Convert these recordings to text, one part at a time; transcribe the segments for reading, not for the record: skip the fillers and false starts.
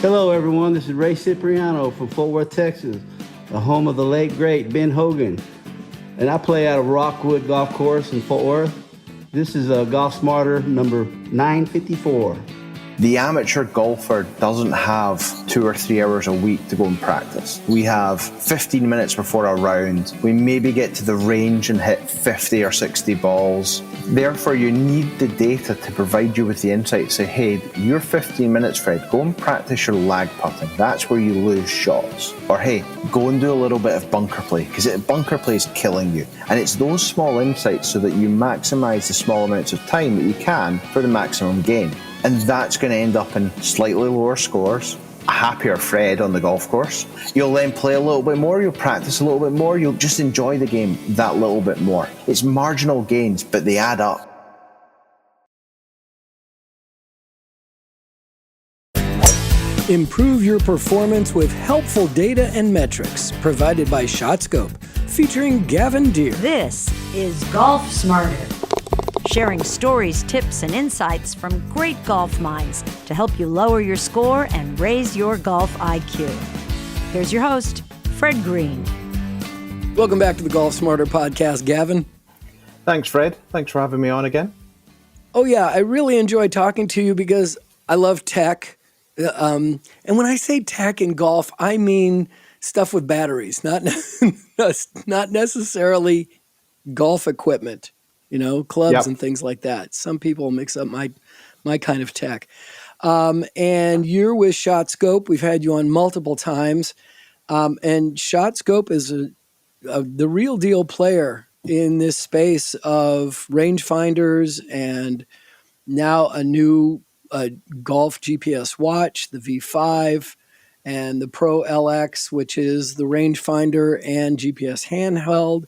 Hello, everyone. This is Ray Cipriano from Fort Worth, Texas, the home of the late, great Ben Hogan. And I play out of Rockwood Golf Course in Fort Worth. This is a Golf Smarter number 954. The amateur golfer doesn't have 2 or 3 hours a week to go and practice. We have 15 minutes before a round. We maybe get to the range and hit 50 or 60 balls. Therefore, you need the data to provide you with the insight. Say, hey, your 15 minutes, Fred, go and practice your lag putting. That's where you lose shots. Or hey, go and do a little bit of bunker play, because bunker play is killing you. And it's those small insights so that you maximise the small amounts of time that you can for the maximum gain. And that's going to end up in slightly lower scores, a happier Fred on the golf course. You'll then play a little bit more, you'll practice a little bit more, you'll just enjoy the game that little bit more. It's marginal gains, but they add up. Improve your performance with helpful data and metrics provided by ShotScope, featuring Gavin Dear. This is Golf Smarter, sharing stories, tips, and insights from great golf minds to help you lower your score and raise your golf IQ. Here's your host, Fred Green. Welcome back to the Golf Smarter podcast, Gavin. Thanks, Fred. Thanks for having me on again. Oh, yeah, I really enjoy talking to you because I love tech. And when I say tech in golf, I mean stuff with batteries, not necessarily golf equipment. Clubs and things like that. Some people mix up my kind of tech. And you're with ShotScope. We've had you on multiple times. And ShotScope is the real deal player in this space of rangefinders and now a new golf GPS watch, the V5, and the prolx, which is the rangefinder and GPS handheld.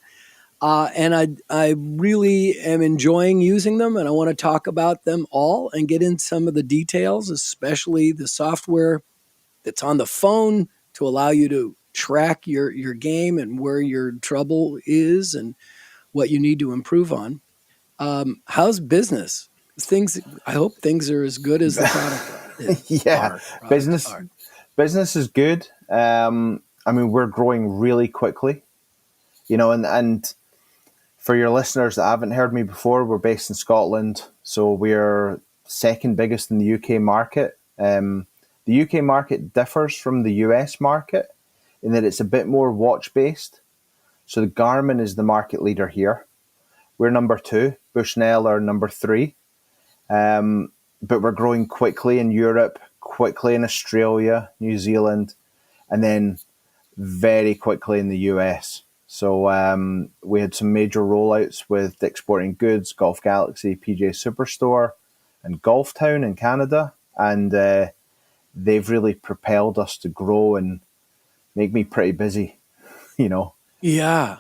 And I really am enjoying using them, and I want to talk about them all and get in some of the details, especially the software that's on the phone to allow you to track your game and where your trouble is and what you need to improve on. How's business? I hope things are as good as the product is. Business is good. We're growing really quickly, and for your listeners that haven't heard me before, we're based in Scotland, so we're second biggest in the UK market. The UK market differs from the US market in that it's a bit more watch-based. So the Garmin is the market leader here. We're number 2. Bushnell are number 3. But we're growing quickly in Europe, quickly in Australia, New Zealand, and then very quickly in the US. So we had some major rollouts with Dick's Sporting Goods, Golf Galaxy, PGA Superstore, and Golf Town in Canada. And they've really propelled us to grow and make me pretty busy, Yeah,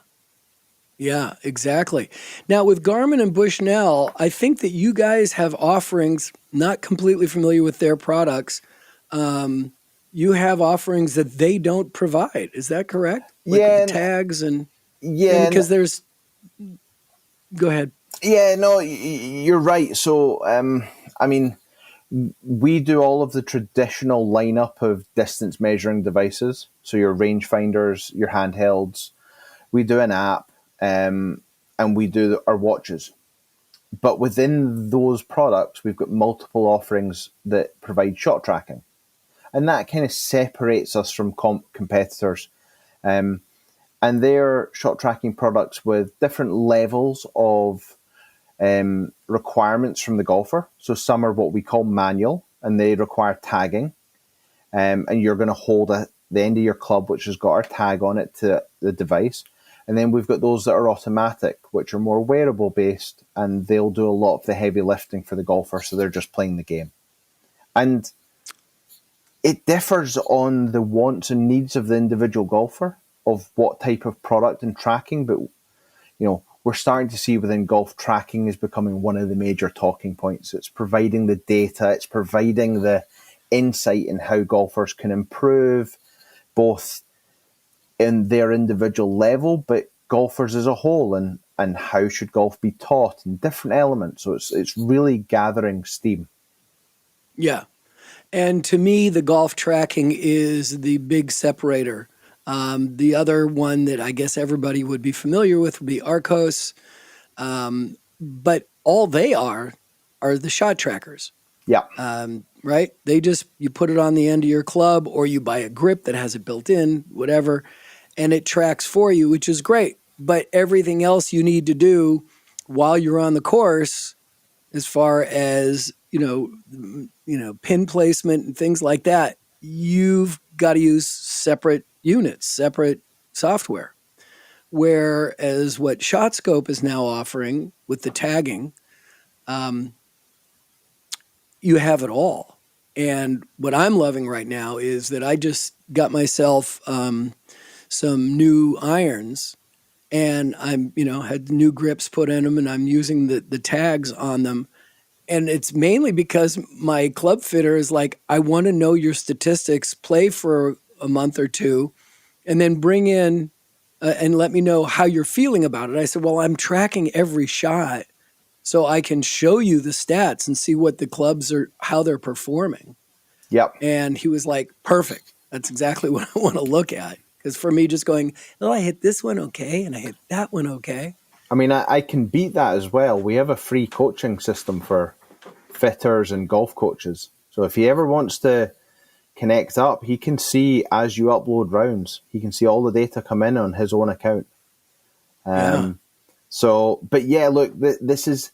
exactly. Now, with Garmin and Bushnell, I think that you guys have offerings, not completely familiar with their products. You have offerings that they don't provide. Is that correct? Like the tags and because there's. Go ahead. Yeah, no, you're right. So, we do all of the traditional lineup of distance measuring devices. So your rangefinders, your handhelds. We do an app, and we do our watches. But within those products, we've got multiple offerings that provide shot tracking. And that kind of separates us from competitors. And they're shot tracking products with different levels of requirements from the golfer. So some are what we call manual, and they require tagging. And you're going to hold the end of your club, which has got our tag on it, to the device. And then we've got those that are automatic, which are more wearable based, and they'll do a lot of the heavy lifting for the golfer. So they're just playing the game. And it differs on the wants and needs of the individual golfer of what type of product and tracking. But, we're starting to see within golf, tracking is becoming one of the major talking points. It's providing the data. It's providing the insight in how golfers can improve both in their individual level, but golfers as a whole, and how should golf be taught in different elements. So it's really gathering steam. Yeah. And to me, the golf tracking is the big separator. The other one that I guess everybody would be familiar with would be Arcos. But all they are the shot trackers, Yeah. right? You put it on the end of your club, or you buy a grip that has it built in, whatever, and it tracks for you, which is great. But everything else you need to do while you're on the course, as far as pin placement and things like that, you've got to use separate units, separate software. Whereas what ShotScope is now offering with the tagging, you have it all. And what I'm loving right now is that I just got myself some new irons, and had new grips put in them, and I'm using the tags on them. And it's mainly because my club fitter is like, I want to know your statistics, play for a month or two, and then bring in and let me know how you're feeling about it. I said, well, I'm tracking every shot so I can show you the stats and see what the clubs are, how they're performing. Yep. And he was like, perfect. That's exactly what I want to look at. Because for me, just going, I hit this one okay, and I hit that one okay. I mean, I can beat that as well. We have a free coaching system for fitters and golf coaches. So if he ever wants to connect up, he can see as you upload rounds. He can see all the data come in on his own account. So, but yeah, look, this is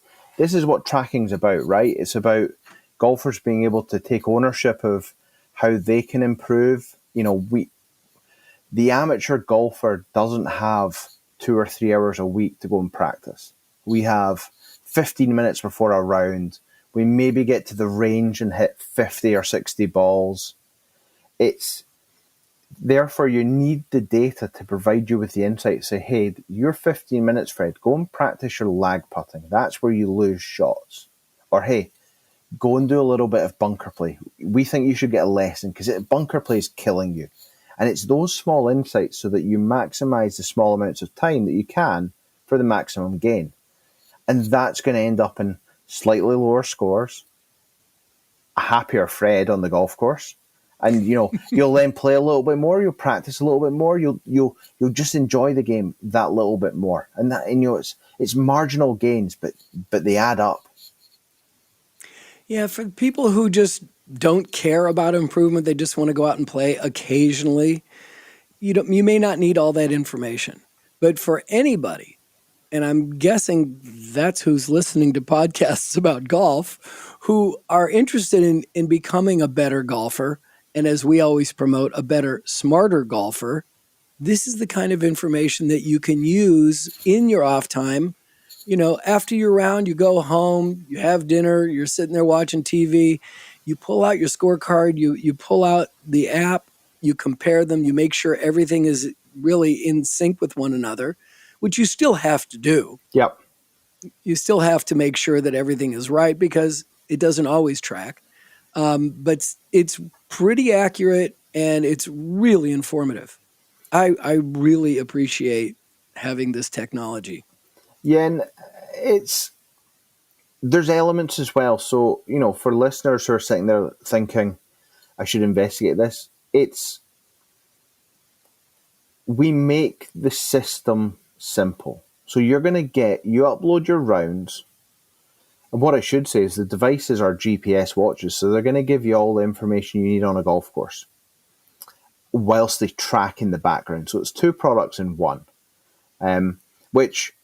what tracking's about, right? It's about golfers being able to take ownership of how they can improve. The amateur golfer doesn't have 2 or 3 hours a week to go and practice. We have 15 minutes before a round. We maybe get to the range and hit 50 or 60 balls. Therefore, you need the data to provide you with the insight. Say, hey, you're 15 minutes, Fred. Go and practice your lag putting. That's where you lose shots. Or, hey, go and do a little bit of bunker play. We think you should get a lesson because bunker play is killing you. And it's those small insights so that you maximize the small amounts of time that you can for the maximum gain. And that's going to end up in slightly lower scores, a happier Fred on the golf course. And, you'll then play a little bit more. You'll practice a little bit more. You'll just enjoy the game that little bit more. And it's marginal gains, but they add up. Yeah, for people who just don't care about improvement, they just want to go out and play occasionally. You may not need all that information. But for anybody, and I'm guessing that's who's listening to podcasts about golf, who are interested in becoming a better golfer, and as we always promote, a better, smarter golfer, this is the kind of information that you can use in your off time. After your round, you go home, you have dinner, you're sitting there watching TV, you pull out your scorecard, you pull out the app, you compare them, you make sure everything is really in sync with one another, which you still have to do. Yep. You still have to make sure that everything is right because it doesn't always track. But it's pretty accurate and it's really informative. I really appreciate having this technology. Yeah, and there's elements as well. So, for listeners who are sitting there thinking, I should investigate this, we make the system simple. So you upload your rounds. And what I should say is the devices are GPS watches. So they're going to give you all the information you need on a golf course whilst they track in the background. So it's 2 products in one, which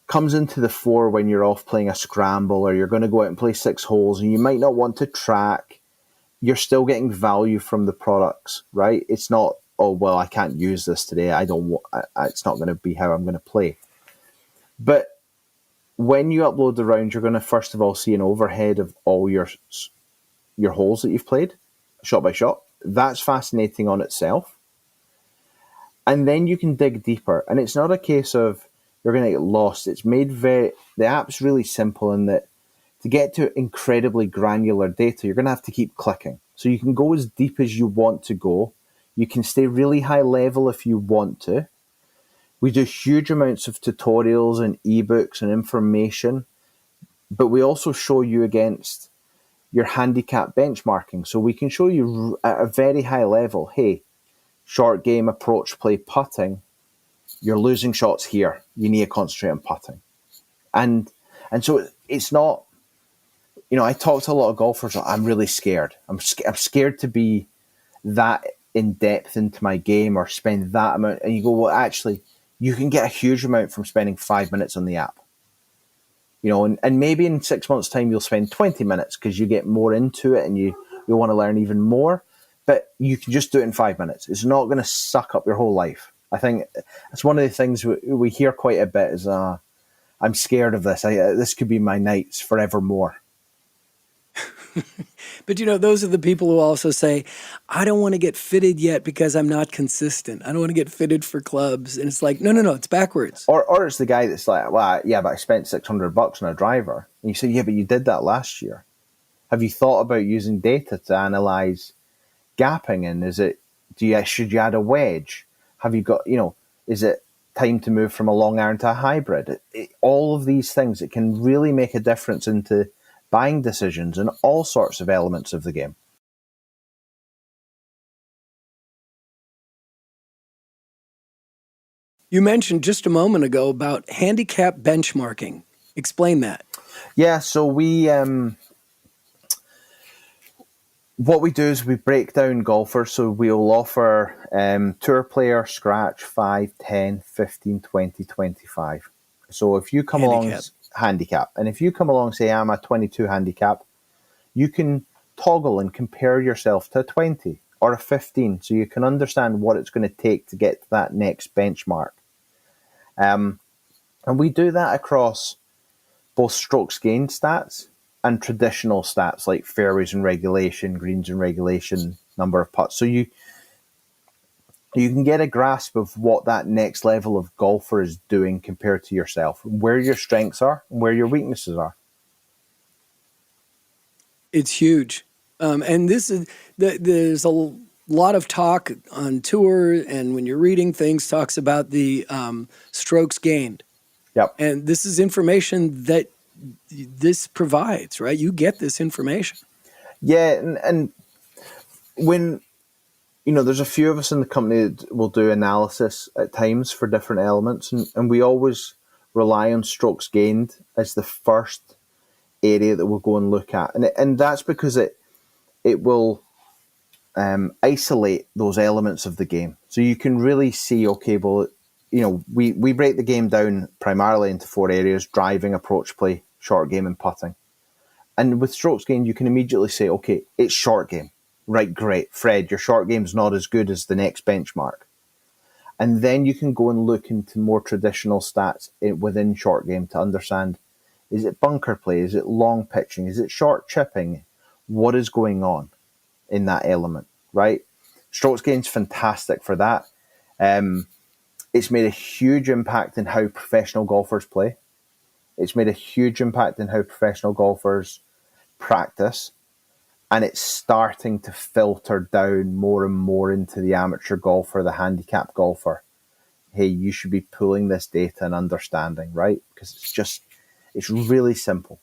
comes into the fore when you're off playing a scramble or you're going to go out and play 6 holes and you might not want to track. You're still getting value from the products, right? It's not, oh, well, I can't use this today. It's not going to be how I'm going to play. But when you upload the round, you're going to first of all see an overhead of all your holes that you've played, shot by shot. That's fascinating on itself. And then you can dig deeper. And it's not a case of you're going to get lost. It's the app's really simple in that to get to incredibly granular data, you're going to have to keep clicking. So you can go as deep as you want to go. You can stay really high level if you want to. We do huge amounts of tutorials and ebooks and information, but we also show you against your handicap benchmarking. So we can show you at a very high level, hey, short game, approach play, putting, you're losing shots here. You need to concentrate on putting. And so it's not, I talk to a lot of golfers, I'm really scared. I'm scared to be that in depth into my game or spend that amount. And you go, well, actually, you can get a huge amount from spending 5 minutes on the app. And maybe in 6 months' time, you'll spend 20 minutes because you get more into it and you want to learn even more. But you can just do it in 5 minutes. It's not going to suck up your whole life. I think it's one of the things we hear quite a bit is, I'm scared of this. This could be my nights forevermore. But those are the people who also say, I don't want to get fitted yet because I'm not consistent. I don't want to get fitted for clubs. And it's like, no, it's backwards. Or it's the guy that's like, well, yeah, but I spent $600 on a driver. And you say, yeah, but you did that last year. Have you thought about using data to analyze gapping? And should you add a wedge? Have you got, is it time to move from a long iron to a hybrid? All of these things, it can really make a difference into buying decisions and all sorts of elements of the game. You mentioned just a moment ago about handicap benchmarking. Explain that. Yeah, so what we do is we break down golfers. So we'll offer tour player, scratch, 5, 10, 15, 20, 25. So if you come along handicap, and if you come along, say I'm a 22 handicap, you can toggle and compare yourself to a 20 or a 15 so you can understand what it's going to take to get to that next benchmark. And we do that across both strokes gained stats and traditional stats like fairways and regulation, greens and regulation, number of putts. So you can get a grasp of what that next level of golfer is doing compared to yourself, where your strengths are and where your weaknesses are. It's huge. And there's a lot of talk on tour and when you're reading things, talks about the strokes gained. Yep. And this is information that this provides, right? You get this information. Yeah, and when there's a few of us in the company that will do analysis at times for different elements, and we always rely on strokes gained as the first area that we'll go and look at, and that's because it will isolate those elements of the game, so you can really see, okay, well, we break the game down primarily into 4 areas: driving, approach play, short game, and putting. And with strokes gained, you can immediately say, okay, it's short game. Right, great. Fred, your short game's not as good as the next benchmark. And then you can go and look into more traditional stats within short game to understand, is it bunker play? Is it long pitching? Is it short chipping? What is going on in that element, right? Strokes gain's fantastic for that. It's made a huge impact in how professional golfers play. It's made a huge impact in how professional golfers practice. And it's starting to filter down more and more into the amateur golfer, the handicap golfer. Hey, you should be pulling this data and understanding, right? Because it's really simple.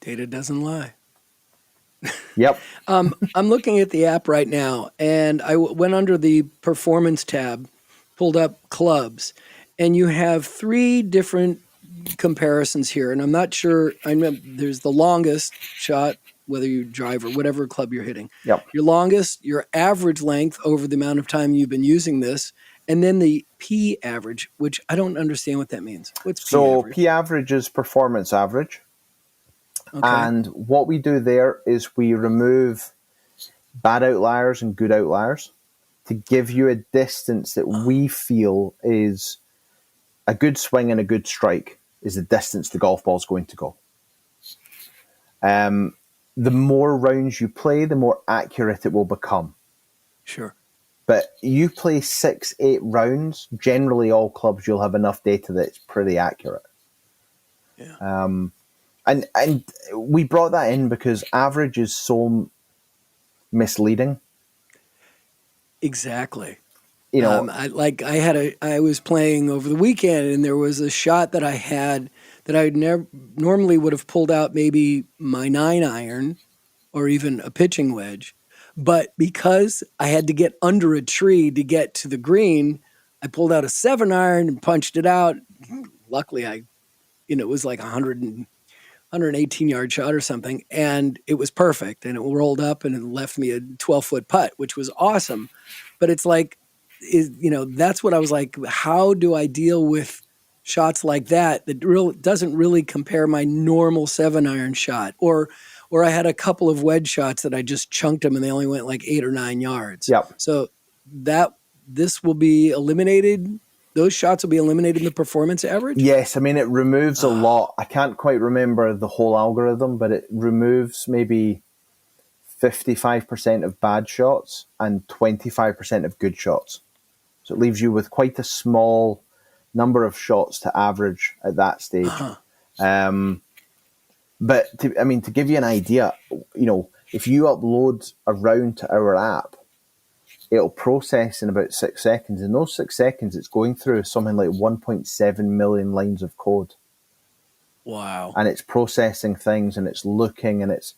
Data doesn't lie. Yep. I'm looking at the app right now, and I went under the performance tab, pulled up clubs, and you have 3 different comparisons here. And I'm not sure, there's the longest shot, whether you drive or whatever club you're hitting. Yep. Your longest, your average length over the amount of time you've been using this, and then the P average, which I don't understand what that means. What's P average? P average is performance average. Okay. And what we do there is we remove bad outliers and good outliers to give you a distance that we feel is a good swing and a good strike is the distance the golf ball is going to go. The more rounds you play, the more accurate it will become. Sure. But you play 6, 8 rounds, generally all clubs, you'll have enough data that it's pretty accurate. Yeah. And we brought that in because average is so misleading. Exactly. You know, I was playing over the weekend, and there was a shot that I had that I never normally would have pulled out maybe my 9-iron or even a pitching wedge. But because I had to get under a tree to get to the green, I pulled out a 7-iron and punched it out. Luckily, it was like 118-yard shot or something, and it was perfect. And it rolled up and it left me a 12-foot putt, which was awesome. But it's like, that's what I was like, how do I deal with shots like that doesn't really compare my normal 7-iron shot? Or I had a couple of wedge shots that I just chunked them and they only went like 8 or 9 yards. Yep. So this will be eliminated. Those shots will be eliminated in the performance average? Yes, I mean, it removes a lot. I can't quite remember the whole algorithm, but it removes maybe 55% of bad shots and 25% of good shots. So it leaves you with quite a small number of shots to average at that stage. But to give you an idea, if you upload a round to our app, it'll process in about 6 seconds. In those 6 seconds, it's going through something like 1.7 million lines of code. Wow. And it's processing things and it's looking and it's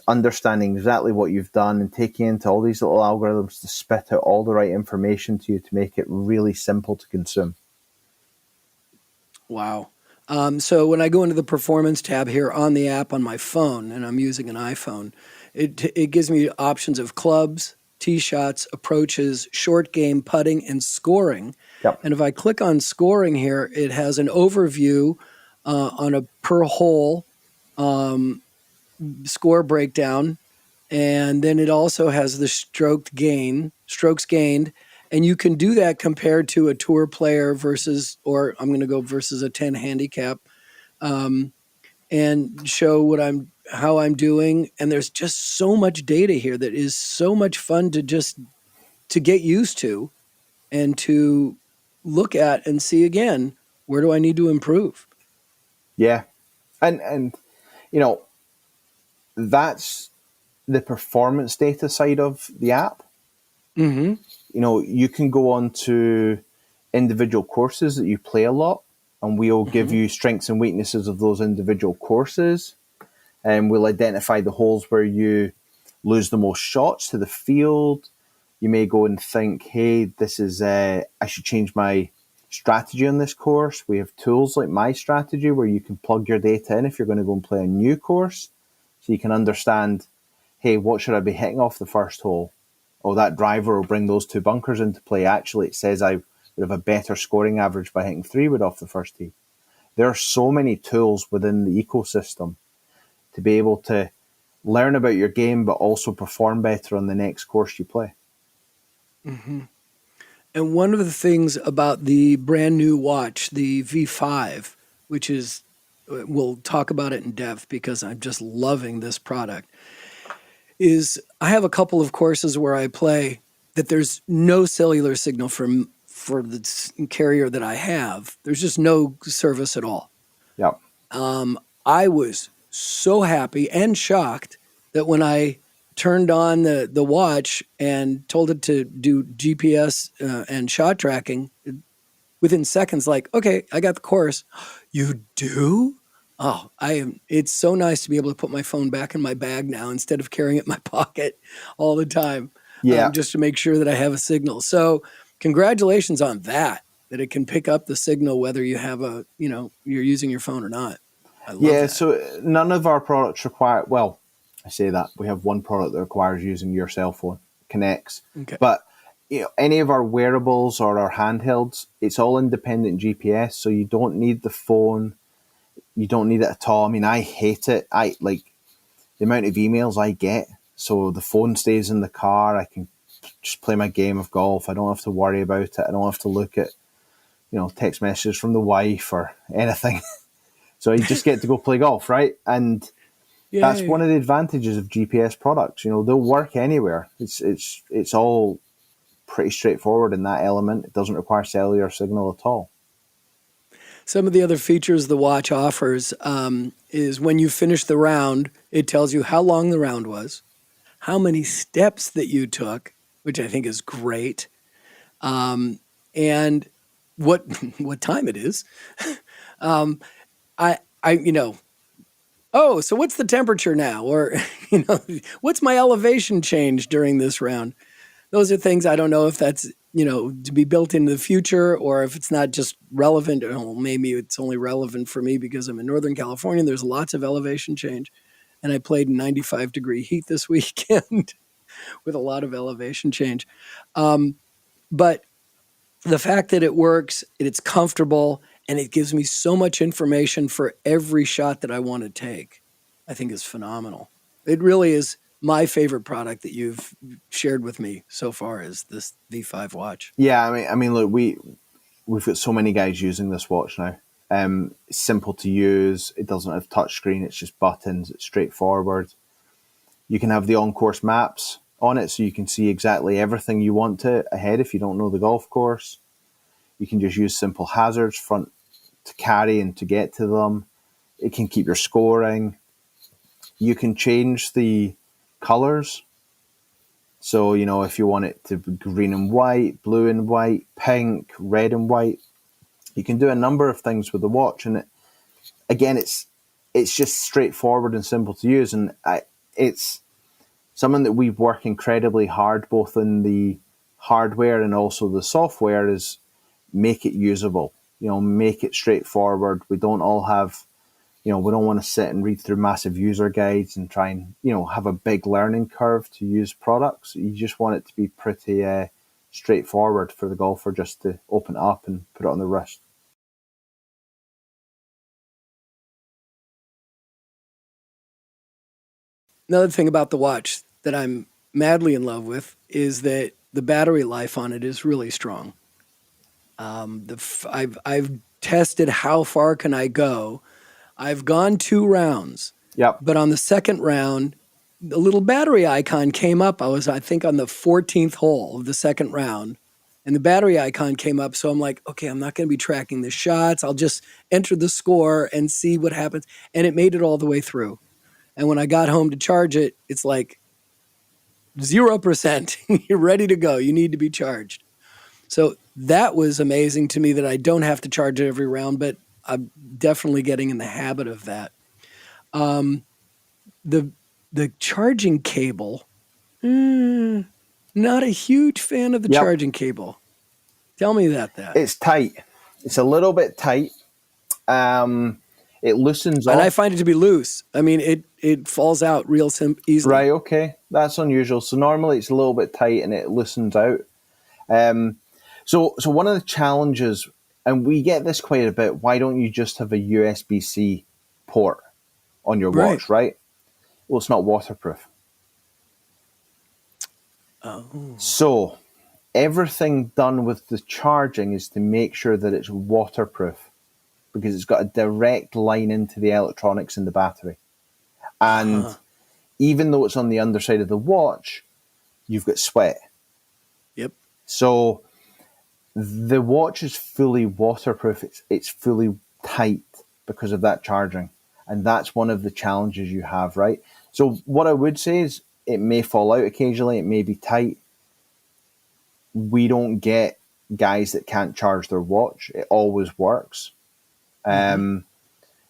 understanding exactly what you've done and taking into all these little algorithms to spit out all the right information to you to make it really simple to consume. Wow. So when I go into the performance tab here on the app on my phone, and I'm using an iPhone, it gives me options of clubs, tee shots, approaches, short game, putting, and scoring. Yep. And if I click on scoring here, it has an overview on a per hole score breakdown. And then it also has the strokes gained. And you can do that compared to a tour player versus a 10 handicap, and show how I'm doing. And there's just so much data here that is so much fun to get used to and to look at and see again, where do I need to improve? Yeah. And that's the performance data side of the app. Mm-hmm. You can go on to individual courses that you play a lot, and we'll give you strengths and weaknesses of those individual courses. And we'll identify the holes where you lose the most shots to the field. You may go and think, hey, this is, I should change my strategy on this course. We have tools like My Strategy where you can plug your data in if you're going to go and play a new course. So you can understand, hey, what should I be hitting off the first hole? Oh, that driver will bring those 2 bunkers into play. Actually, it says I would have a better scoring average by hitting 3 wood off the first tee. There are so many tools within the ecosystem to be able to learn about your game, but also perform better on the next course you play. Mm-hmm. And one of the things about the brand new watch, the V5, which is, we'll talk about it in depth because I'm just loving this product, is I have a couple of courses where I play that there's no cellular signal for the carrier that I have. There's just no service at all. Yep. I was so happy and shocked that when I turned on the watch and told it to do GPS and shot tracking, within seconds, like, okay, I got the course. You do? Oh, it's so nice to be able to put my phone back in my bag now instead of carrying it in my pocket all the time. Yeah. Just to make sure that I have a signal. So congratulations on that it can pick up the signal whether you have you're using your phone or not. I love that. So none of our products require, well, I say that. We have one product that requires using your cell phone, connects. Okay. But any of our wearables or our handhelds, it's all independent GPS, so you don't need the phone. You don't need it at all. I mean, I hate it. I like the amount of emails I get. So the phone stays in the car. I can just play my game of golf. I don't have to worry about it. I don't have to look at, text messages from the wife or anything. So you just get to go play golf, right? And that's one of the advantages of GPS products. They'll work anywhere. It's all pretty straightforward in that element. It doesn't require cellular signal at all. Some of the other features the watch offers is when you finish the round, it tells you how long the round was, how many steps that you took, which I think is great, and what time it is. you know, oh, so what's the temperature now? Or, you know, what's my elevation change during this round? Those are things I don't know if that's, you know, to be built into the future or if it's not just relevant. Well, maybe it's only relevant for me because I'm in Northern California. There's lots of elevation change. And I played in 95-degree heat this weekend with a lot of elevation change. But the fact that it works, it's comfortable, and it gives me so much information for every shot that I want to take, I think is phenomenal. It really is my favorite product that you've shared with me so far is this V5 watch. Yeah, I mean, look, we've got so many guys using this watch now. It's simple to use. It doesn't have touchscreen. It's just buttons. It's straightforward. You can have the on-course maps on it, so you can see exactly everything you want to ahead if you don't know the golf course. You can just use simple hazards front to carry and to get to them. It can keep your scoring. You can change the colors. So, you know, if you want it to be green and white, blue and white, pink, red and white, you can do a number of things with the watch. And again, it's just straightforward and simple to use. And it's something that we work incredibly hard, both in the hardware and also the software, is make it usable, you know, make it straightforward. We don't all have, you know, we don't want to sit and read through massive user guides and try and, you know, have a big learning curve to use products. You just want it to be pretty straightforward for the golfer just to open it up and put it on the wrist. Another thing about the watch that I'm madly in love with is that the battery life on it is really strong. I've tested how far can I go. I've gone 2 rounds. Yep. But on the second round, the little battery icon came up. I think, on the 14th hole of the second round, and the battery icon came up. So I'm like, okay, I'm not going to be tracking the shots. I'll just enter the score and see what happens. And it made it all the way through. And when I got home to charge it, it's like 0%. You're ready to go. You need to be charged. So that was amazing to me that I don't have to charge it every round, but I'm definitely getting in the habit of that. The charging cable, not a huge fan of the charging cable. Tell me that. It's tight. It's a little bit tight. It loosens off. And I find it to be loose. I mean, it falls out real easily. Right, okay. That's unusual. So normally it's a little bit tight and it loosens out. So one of the challenges, and we get this quite a bit, why don't you just have a USB-C port on your watch, right? Well, it's not waterproof. Oh. So everything done with the charging is to make sure that it's waterproof, because it's got a direct line into the electronics in the battery. And even though it's on the underside of the watch, you've got sweat. Yep. So the watch is fully waterproof. It's fully tight because of that charging. And that's one of the challenges you have, right? So what I would say is it may fall out occasionally. It may be tight. We don't get guys that can't charge their watch. It always works.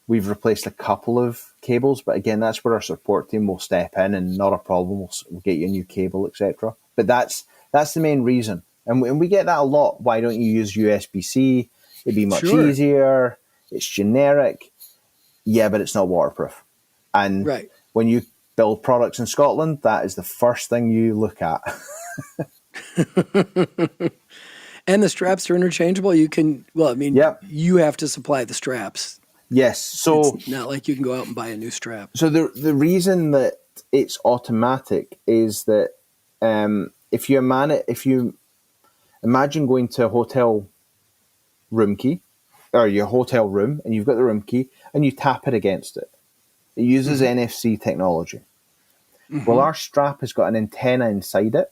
We've replaced a couple of cables, but again, that's where our support team will step in, and not a problem. We'll get you a new cable, etc. But that's the main reason. And we get that a lot. Why don't you use USB-C? It'd be much easier. It's generic. Yeah, but it's not waterproof. And when you build products in Scotland, that is the first thing you look at. And the straps are interchangeable. You can, you have to supply the straps. Yes. So it's not like you can go out and buy a new strap. So the reason that it's automatic is that if you imagine going to a hotel room key, or your hotel room, and you've got the room key, and you tap it against it. It uses NFC technology. Well, our strap has got an antenna inside it,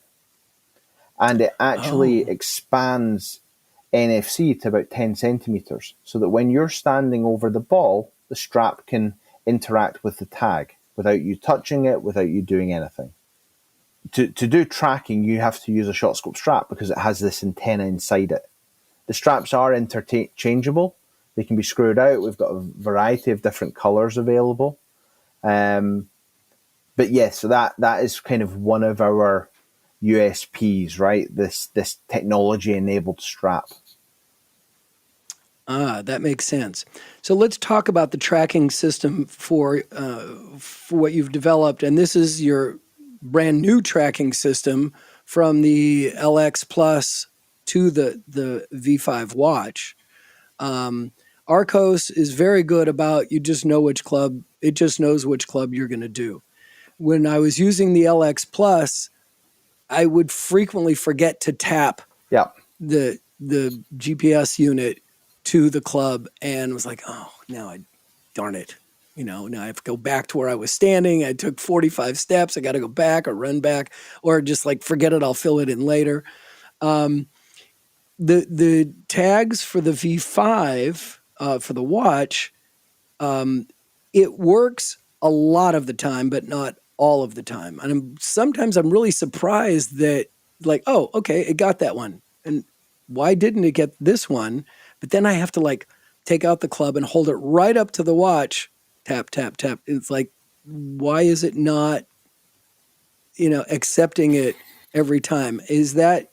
and it actually expands NFC to about 10 centimeters, so that when you're standing over the ball, the strap can interact with the tag without you touching it, without you doing anything. To do tracking, you have to use a ShotScope strap because it has this antenna inside it. The straps are interchangeable, They can be screwed out. We've got a variety of different colors available. But yes, so that is kind of one of our USPs, right? This technology-enabled strap. That makes sense. So let's talk about the tracking system for what you've developed. And this is your brand new tracking system from the LX Plus to the V5 watch. Arcos is very good about, you just know which club, it just knows which club you're going to do. When I was using the LX Plus, I would frequently forget to tap Yeah. the GPS unit to the club and was like, oh, darn it. Now I have to go back to where I was standing. I took 45 steps. I got to go back or run back or just like, forget it. I'll fill it in later. The tags for the V5 for the watch, it works a lot of the time, but not all of the time. And sometimes I'm really surprised that like, oh, okay, it got that one. And why didn't it get this one? But then I have to like take out the club and hold it right up to the watch, tap, tap, tap. It's like, why is it not, accepting it every time? Is that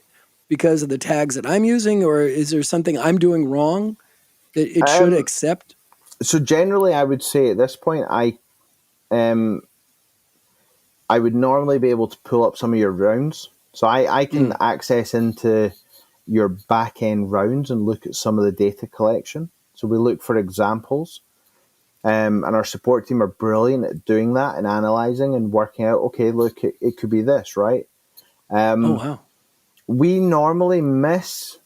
because of the tags that I'm using, or is there something I'm doing wrong that it should accept? So generally, I would say at this point, I would normally be able to pull up some of your rounds. So I can access into your back end rounds and look at some of the data collection. So we look for examples. And our support team are brilliant at doing that and analyzing and working out, okay, look, it could be this, right? Oh, wow. We normally miss,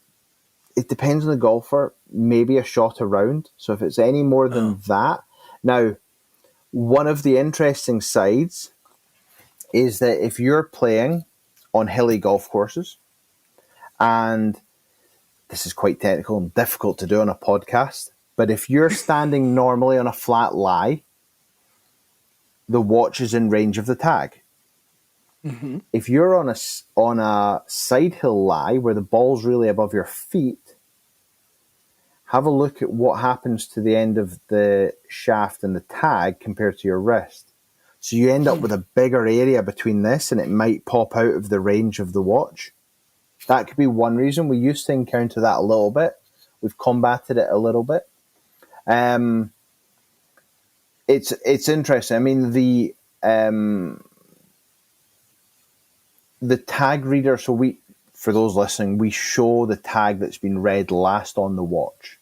it depends on the golfer, maybe a shot a round. So if it's any more than that. Now, one of the interesting sides is that if you're playing on hilly golf courses, and this is quite technical and difficult to do on a podcast, but if you're standing normally on a flat lie, the watch is in range of the tag. Mm-hmm. If you're on a side hill lie where the ball's really above your feet, have a look at what happens to the end of the shaft and the tag compared to your wrist. So you end up with a bigger area between this, and it might pop out of the range of the watch. That could be one reason. We used to encounter that a little bit. We've combated it a little bit. It's interesting. I mean, the tag reader. So for those listening, we show the tag that's been read last on the watch.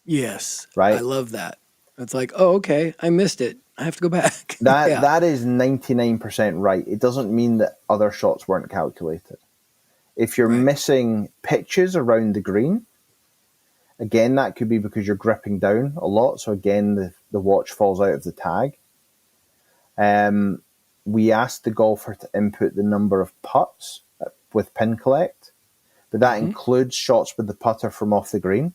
Yes, right. I love that. It's like, oh, okay, I missed it. I have to go back. That is 99% right. It doesn't mean that other shots weren't calculated. If you're missing pitches around the green, again, that could be because you're gripping down a lot. So again, the watch falls out of the tag. We asked the golfer to input the number of putts with pin collect, but that includes shots with the putter from off the green.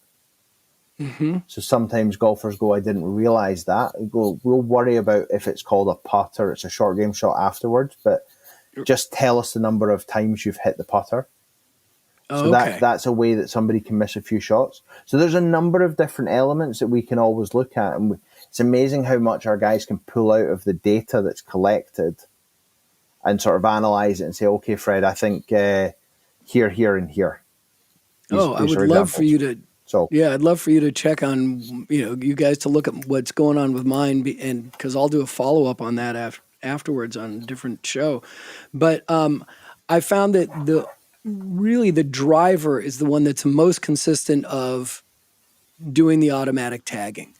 Mm-hmm. So sometimes golfers go, I didn't realize that. We'll worry about if it's called a putt or it's a short game shot afterwards, but just tell us the number of times you've hit the putter. So that's a way that somebody can miss a few shots. So there's a number of different elements that we can always look at. And it's amazing how much our guys can pull out of the data that's collected and sort of analyze it and say, okay, Fred, I think here, here, and here. I would love for you to. I'd love for you to check on, you guys to look at what's going on with mine, and because I'll do a follow up on that afterwards on a different show. But I found that the driver is the one that's most consistent of doing the automatic tagging.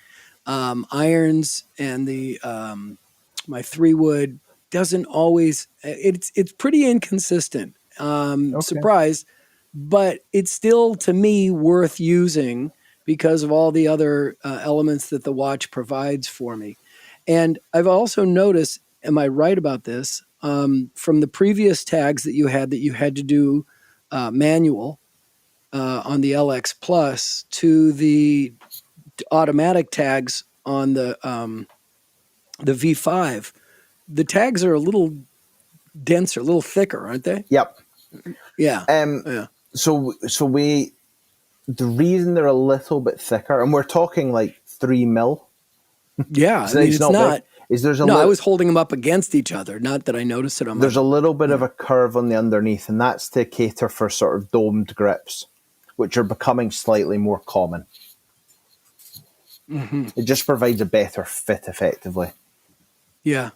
Irons and my 3-wood doesn't always. It's pretty inconsistent. Surprised. But it's still, to me, worth using because of all the other elements that the watch provides for me. And I've also noticed, am I right about this, from the previous tags that you had to do manual on the LX Plus to the automatic tags on the V5, the tags are a little denser, a little thicker, aren't they? Yep. Yeah. So we the reason they're a little bit thicker, and we're talking like 3 mil. Yeah, So I mean, it's not. big, is there's a No, I was holding them up against each other. Not that I noticed it on there's my. a little bit of a curve on the underneath, and that's to cater for sort of domed grips, which are becoming slightly more common. Mm-hmm. It just provides a better fit, effectively. Yeah.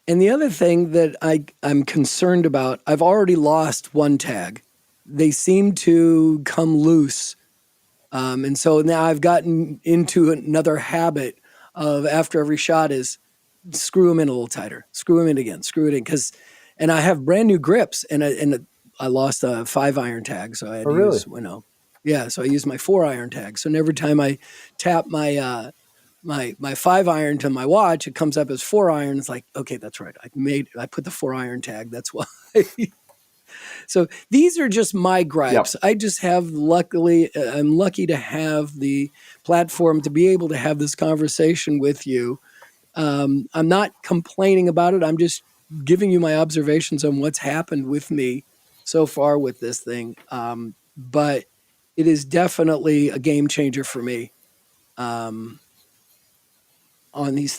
And the other thing that I'm concerned about, I've already lost one tag. They seem to come loose. And so now I've gotten into another habit of after every shot is screw them in a little tighter, screw them in again, screw it in. And I have brand new grips and I lost a 5-iron tag. So I had to use, so I used my 4-iron tag. So every time I tap my 5-iron to my watch, it comes up as 4-iron. It's like, okay, that's right. I put the 4-iron tag. That's why. So these are just my gripes. Yep. I just have, I'm lucky to have the platform to be able to have this conversation with you. I'm not complaining about it. I'm just giving you my observations on what's happened with me so far with this thing. But it is definitely a game changer for me. On these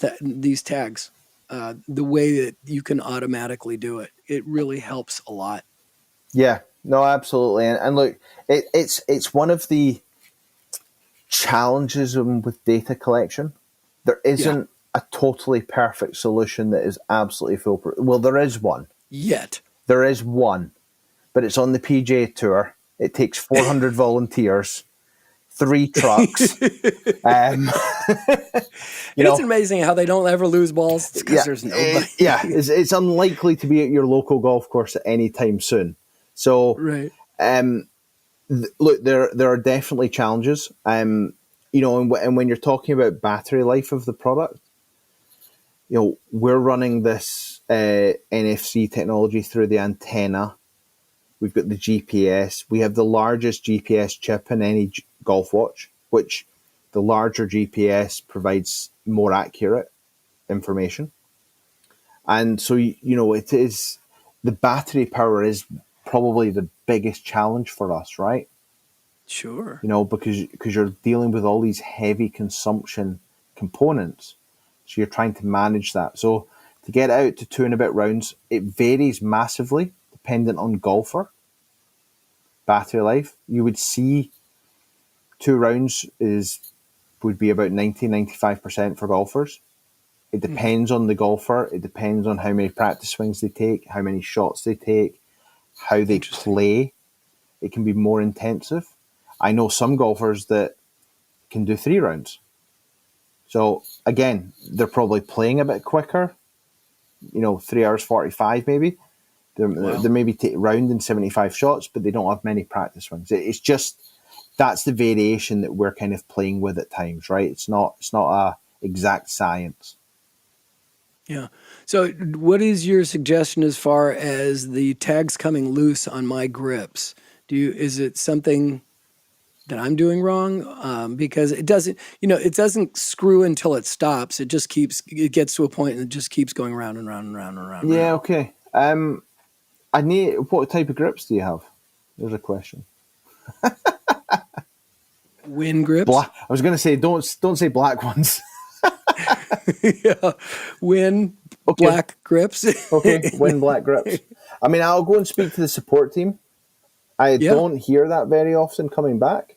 tags, the way that you can automatically do it, it really helps a lot. Yeah, no, absolutely. And look, it's one of the challenges with data collection. There isn't a totally perfect solution that is absolutely foolproof. Well, there is one. Yet. There is one, but it's on the PGA Tour. It takes 400 volunteers, 3 trucks. It's amazing how they don't ever lose balls because there's nobody. It's unlikely to be at your local golf course at any time soon. So, right. Look, there are definitely challenges. And when you're talking about battery life of the product, we're running this NFC technology through the antenna. We've got the GPS. We have the largest GPS chip in any golf watch, which the larger GPS provides more accurate information. And so, it is, the battery power is probably the biggest challenge for us, right? Sure. Because you're dealing with all these heavy consumption components. So you're trying to manage that. So to get out to 2 and a bit rounds, it varies massively dependent on golfer. Battery life, you would see 2 rounds would be about 90-95% for golfers. It depends on the golfer. It depends on how many practice swings they take, how many shots they take, how they play. It can be more intensive. I know some golfers that can do 3 rounds. So again, they're probably playing a bit quicker, 3 hours 45 maybe. They're maybe rounding 75 shots, but they don't have many practice swings. It's just, that's the variation that we're kind of playing with at times, right? It's not a exact science. Yeah. So what is your suggestion as far as the tags coming loose on my grips? Is it something that I'm doing wrong? Because it doesn't screw until it stops. It gets to a point and it just keeps going round and round and round and round. Yeah. Okay. What type of grips do you have? There's a question. Win grips? I was going to say, don't say black ones. Yeah. Win black grips. Okay, win black grips. I mean, I'll go and speak to the support team. I don't hear that very often coming back.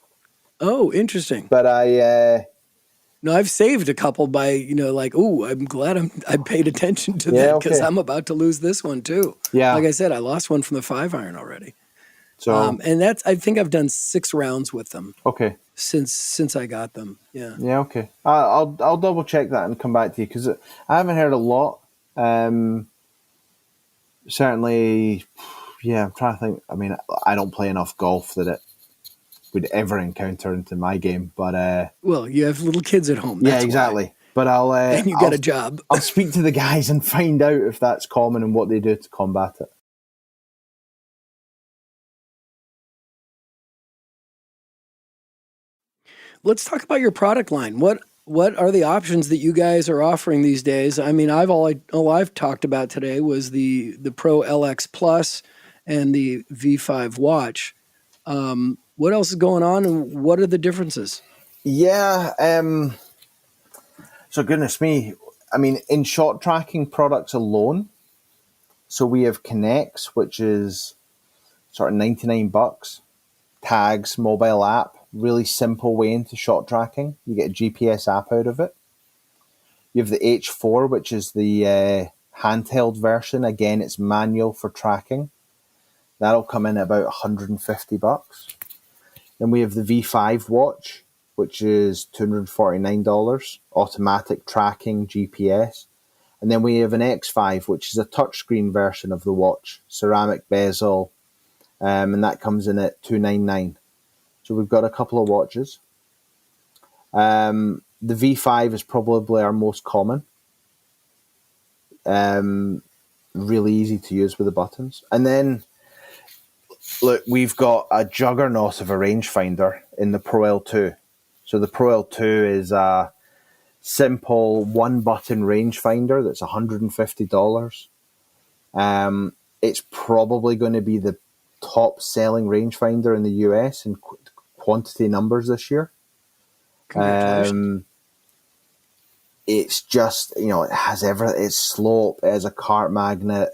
Oh, interesting. But I've saved a couple by, I'm glad I paid attention to that because I'm about to lose this one too. Yeah. Like I said, I lost one from the 5-iron already. So, and I think I've done 6 rounds with them. Okay. Since I got them. Yeah. Yeah. Okay. I'll double check that and come back to you because I haven't heard a lot. Certainly. Yeah. I'm trying to think. I mean, I don't play enough golf that it would ever encounter into my game, but well, you have little kids at home. That's exactly. Why. But and you got a job. I'll speak to the guys and find out if that's common and what they do to combat it. Let's talk about your product line. What are the options that you guys are offering these days? I mean, all I've talked about today was the prolx-plus and the V5 watch. What else is going on, and what are the differences? Yeah. So goodness me. I mean, in shot tracking products alone, so we have Connects, which is sort of $99. Tags, mobile app, really simple way into shot tracking. You get a GPS app out of it. You have the H4, which is the handheld version. Again, it's manual for tracking. That'll come in at about $150. Then we have the V5 watch, which is $249, automatic tracking, GPS. And then we have an X5, which is a touchscreen version of the watch, ceramic bezel, and that comes in at $299. So we've got a couple of watches. The V5 is probably our most common. Really easy to use with the buttons. And then, look, we've got a juggernaut of a rangefinder in the Pro L2. So the Pro L2 is a simple one-button rangefinder that's $150. It's probably going to be the top-selling rangefinder in the US in quantity numbers this year. It's just, it has everything. It's slope, it has a cart magnet,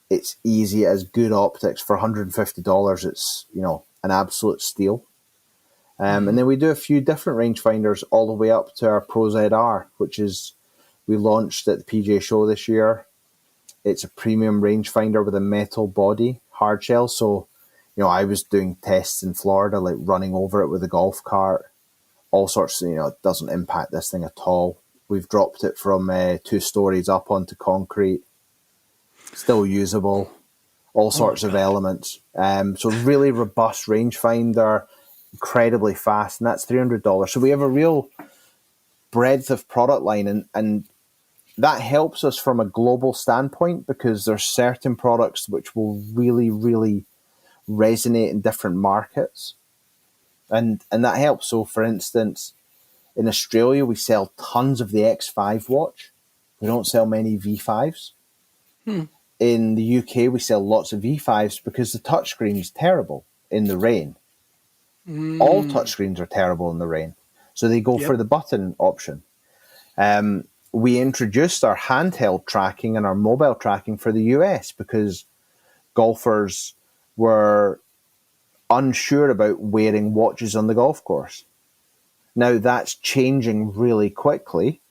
it's easy, it has good optics. For $150, it's, an absolute steal. And then we do a few different rangefinders all the way up to our Pro ZR, which is, we launched at the PGA Show this year. It's a premium rangefinder with a metal body, hard shell. So, I was doing tests in Florida, like running over it with a golf cart, all sorts of, it doesn't impact this thing at all. We've dropped it from 2 stories up onto concrete, still usable, all sorts of elements. So really robust rangefinder, incredibly fast, and that's $300. So we have a real breadth of product line, and that helps us from a global standpoint because there's certain products which will really, really resonate in different markets. And that helps. So, for instance, in Australia, we sell tons of the X5 watch. We don't sell many V5s. In the UK, we sell lots of V5s because the touchscreen is terrible in the rain. All touchscreens are terrible in the rain. So they go for the button option. We introduced our handheld tracking and our mobile tracking for the US because golfers were unsure about wearing watches on the golf course. Now that's changing really quickly.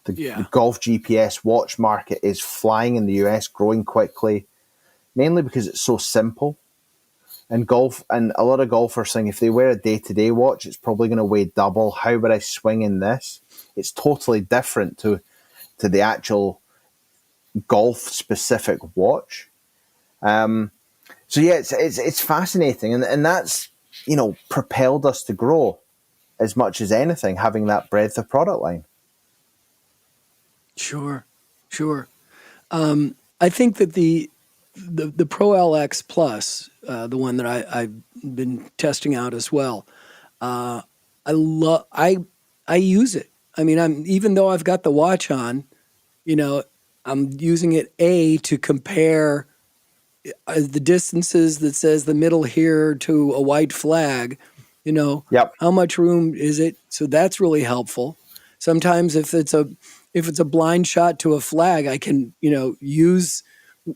The golf GPS watch market is flying in the US, growing quickly, mainly because it's so simple. And a lot of golfers saying if they wear a day-to-day watch, it's probably going to weigh double. How would I swing in this? It's totally different to the actual golf-specific watch. So yeah, it's fascinating, and that's propelled us to grow as much as anything, having that breadth of product line. Sure. I think that the prolx-plus, the one that I've been testing out as well, I use it. I mean, even though I've got the watch on, I'm using it to compare the distances that says the middle here to a white flag. How much room is it? So that's really helpful. Sometimes if it's a blind shot to a flag, I can use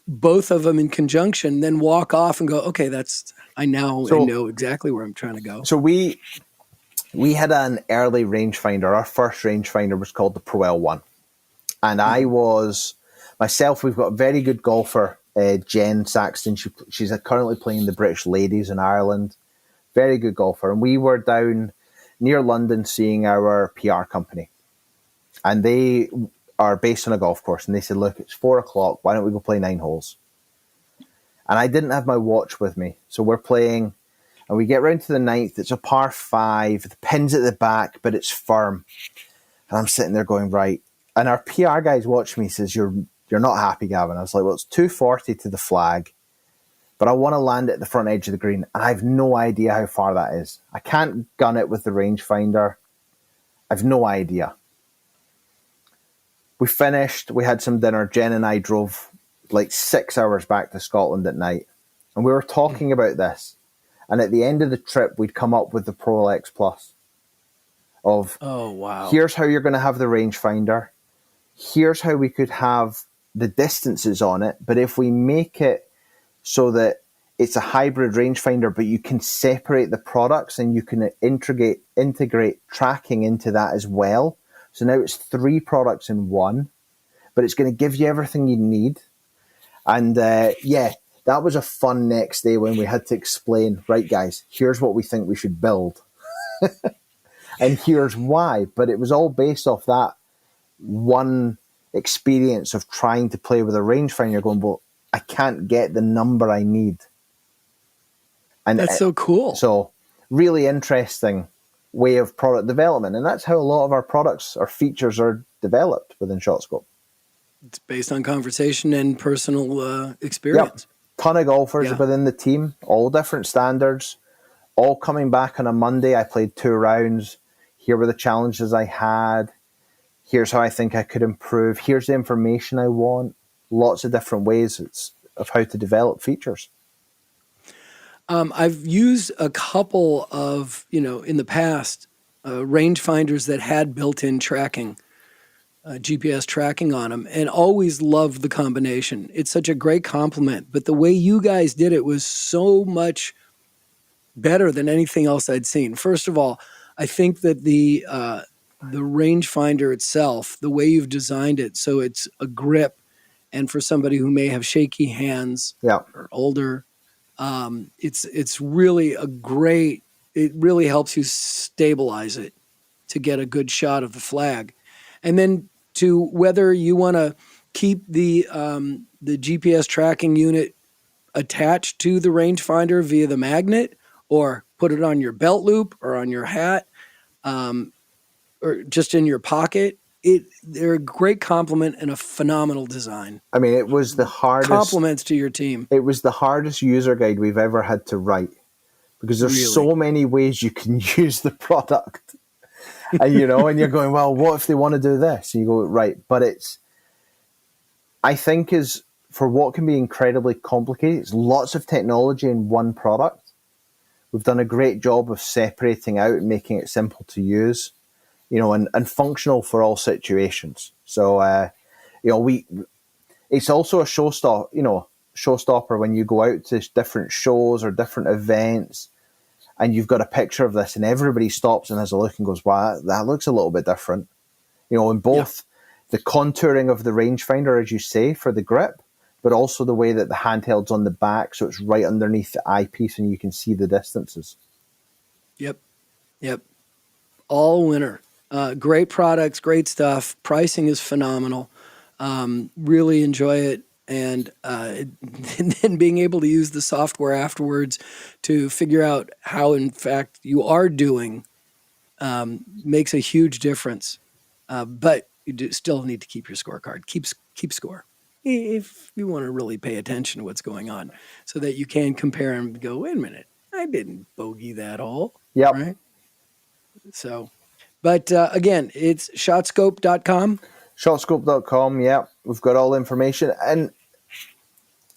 both of them in conjunction, then walk off and go, okay, I know exactly where I'm trying to go. So we had an early rangefinder. Our first rangefinder was called the Pro L1. And I was, myself, we've got a very good golfer, Jen Saxton. She's currently playing the British Ladies in Ireland. Very good golfer. And we were down near London seeing our PR company. And they are based on a golf course. And they said, look, it's 4:00. Why don't we go play 9 holes? And I didn't have my watch with me. So we're playing, and we get round to the 9th. It's a par 5. The pin's at the back, but it's firm. And I'm sitting there going, right. And our PR guys watch me, says, you're not happy, Gavin. I was like, well, it's 240 to the flag, but I want to land it at the front edge of the green. And I have no idea how far that is. I can't gun it with the rangefinder. I've no idea. We finished, we had some dinner. Jen and I drove like 6 hours back to Scotland at night. And we were talking about this. And at the end of the trip, we'd come up with the prolx-plus of, Oh, wow. here's how you're going to have the rangefinder. Here's how we could have the distances on it. But if we make it so that it's a hybrid rangefinder, but you can separate the products and you can integrate tracking into that as well. So now it's 3 products in one, but it's going to give you everything you need. And that was a fun next day when we had to explain, right, guys, here's what we think we should build. And here's why. But it was all based off that one experience of trying to play with a rangefinder, going, well, I can't get the number I need. And that's so cool. So really interesting way of product development. And that's how a lot of our products or features are developed within ShotScope. It's based on conversation and personal experience. Yep. Ton of golfers within the team, all different standards, all coming back on a Monday. I played 2 rounds. Here were the challenges I had. Here's how I think I could improve. Here's the information I want. Lots of different ways of how to develop features. I've used a couple of, in the past, rangefinders that had built-in tracking, GPS tracking on them, and always loved the combination. It's such a great complement, but the way you guys did it was so much better than anything else I'd seen. First of all, I think that the rangefinder itself, the way you've designed it, so it's a grip, and for somebody who may have shaky hands or older, it's really it really helps you stabilize it to get a good shot of the flag. And then to whether you want to keep the GPS tracking unit attached to the rangefinder via the magnet, or put it on your belt loop or on your hat, or just in your pocket. They're a great compliment and a phenomenal design. I mean, it was the hardest... Compliments to your team. It was the hardest user guide we've ever had to write, because there's so many ways you can use the product. And, and you're going, well, what if they want to do this? And you go, right. But I think for what can be incredibly complicated, it's lots of technology in one product. We've done a great job of separating out and making it simple to use, and functional for all situations. So, it's also a showstopper when you go out to different shows or different events, and you've got a picture of this, and everybody stops and has a look and goes, wow, that looks a little bit different. In both the contouring of the rangefinder, as you say, for the grip, but also the way that the handheld's on the back, so it's right underneath the eyepiece and you can see the distances. Yep. All winner. Great products, great stuff. Pricing is phenomenal. Really enjoy it. And then being able to use the software afterwards to figure out how, in fact, you are doing makes a huge difference. But you still need to keep your scorecard. Keep score if you want to really pay attention to what's going on, so that you can compare and go, wait a minute, I didn't bogey that hole. Yep. Right? So, but again, it's shotscope.com. Shotscope.com, yeah. We've got all the information. And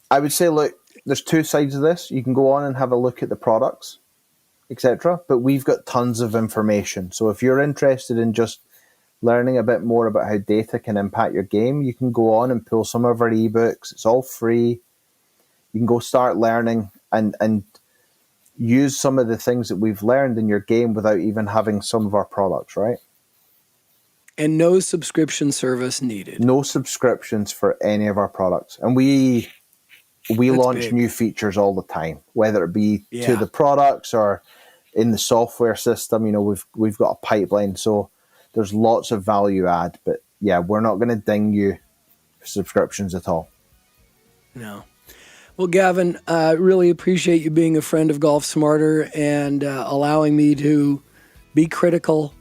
I would say, look, there's 2 sides of this. You can go on and have a look at the products, etc. But we've got tons of information. So if you're interested in just learning a bit more about how data can impact your game, you can go on and pull some of our ebooks. It's all free. You can go start learning and use some of the things that we've learned in your game without even having some of our products, right? And no subscription service needed. No subscriptions for any of our products. And we launch new features all the time, whether it be to the products or in the software system. We've got a pipeline, so there's lots of value add. But yeah, we're not going to ding you for subscriptions at all. No. Well, Gavin, I really appreciate you being a friend of Golf Smarter and allowing me to be critical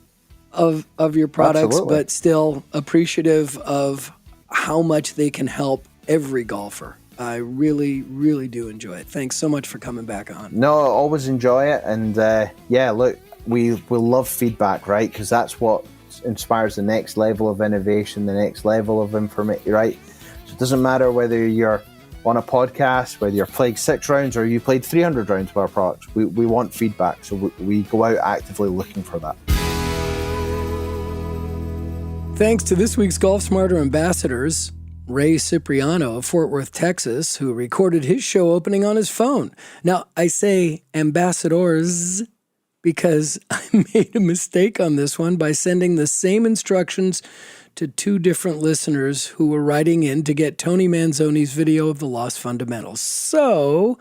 of your products, Absolutely. But still appreciative of how much they can help every golfer. I really, really do enjoy it. Thanks so much for coming back on. No, I always enjoy it. And look, we love feedback, right? Because that's what inspires the next level of innovation, the next level of information, right? So it doesn't matter whether you're on a podcast, whether you're playing 6 rounds or you played 300 rounds with our products. We want feedback, so we go out actively looking for that. Thanks to this week's Golf Smarter ambassadors, Ray Cipriano of Fort Worth, Texas, who recorded his show opening on his phone. Now, I say ambassadors because I made a mistake on this one by sending the same instructions to 2 different listeners who were writing in to get Tony Manzoni's video of the Lost Fundamentals. So,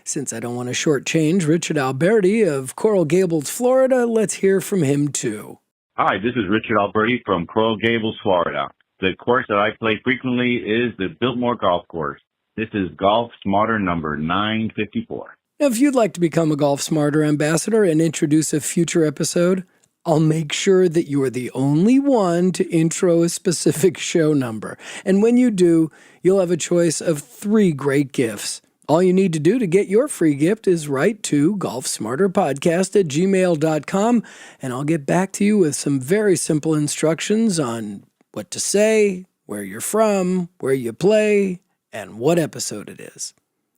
since I don't want to shortchange Richard Alberti of Coral Gables, Florida, let's hear from him too. Hi, this is Richard Alberti from Coral Gables, Florida. The course that I play frequently is the Biltmore Golf Course. This is Golf Smarter number 954. Now, if you'd like to become a Golf Smarter ambassador and introduce a future episode, I'll make sure that you are the only one to intro a specific show number. And when you do, you'll have a choice of 3 great gifts. All you need to do to get your free gift is write to golfsmarterpodcast@gmail.com, and I'll get back to you with some very simple instructions on what to say, where you're from, where you play, and what episode it is.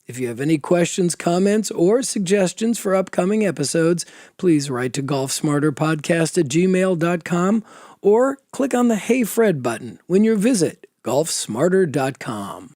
If you have any questions, comments, or suggestions for upcoming episodes, please write to golfsmarterpodcast@gmail.com or click on the Hey Fred button when you visit golfsmarter.com.